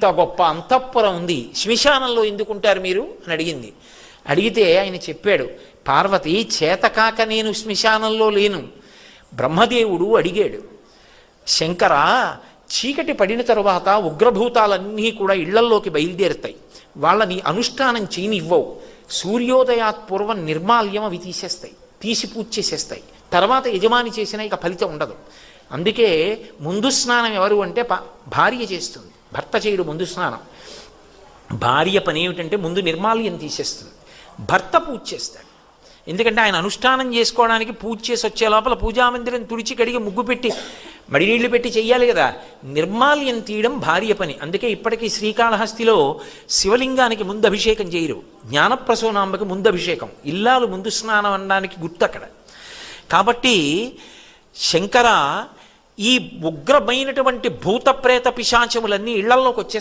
ఇంత గొప్ప అంతఃపురం ఉంది, శ్మశానంలో ఎందుకుంటారు మీరు అని అడిగింది. అడిగితే ఆయన చెప్పాడు, పార్వతి చేతకాక నేను శ్మశానంలో లేను. బ్రహ్మదేవుడు అడిగాడు, శంకర చీకటి పడిన తరువాత ఉగ్రభూతాలన్నీ కూడా ఇళ్లల్లోకి బయలుదేరుతాయి, వాళ్ళని అనుష్ఠానం చేయనివ్వవు, సూర్యోదయాత్ పూర్వం నిర్మాల్యం అవి తీసేస్తాయి, తీసి పూజ చేసేస్తాయి, తర్వాత యజమాని చేసినా ఇక ఫలితం ఉండదు. అందుకే ముందు స్నానం ఎవరు అంటే భార్య చేస్తుంది, భర్త చేయడు ముందు స్నానం. భార్య పని ఏమిటంటే ముందు నిర్మాల్యం తీసేస్తుంది, భర్త పూజ చేస్తాడు. ఎందుకంటే ఆయన అనుష్ఠానం చేసుకోవడానికి పూజ చేసి వచ్చే లోపల పూజామందిరం తుడిచి కడిగి ముగ్గు పెట్టి మడినీళ్లు పెట్టి చెయ్యాలి కదా. నిర్మాల్యం తీయడం భార్య పని. అందుకే ఇప్పటికీ శ్రీకాళహస్తిలో శివలింగానికి ముందు అభిషేకం చేయరు, జ్ఞానప్రసూనాంబకి ముందు అభిషేకం, ఇల్లాలు ముందు స్నానం అనడానికి గుర్తు అక్కడ. కాబట్టి శంకర ఈ ఉగ్రమైనటువంటి భూత ప్రేత పిశాచములన్నీ ఇళ్లల్లోకి వచ్చేస్తాయి.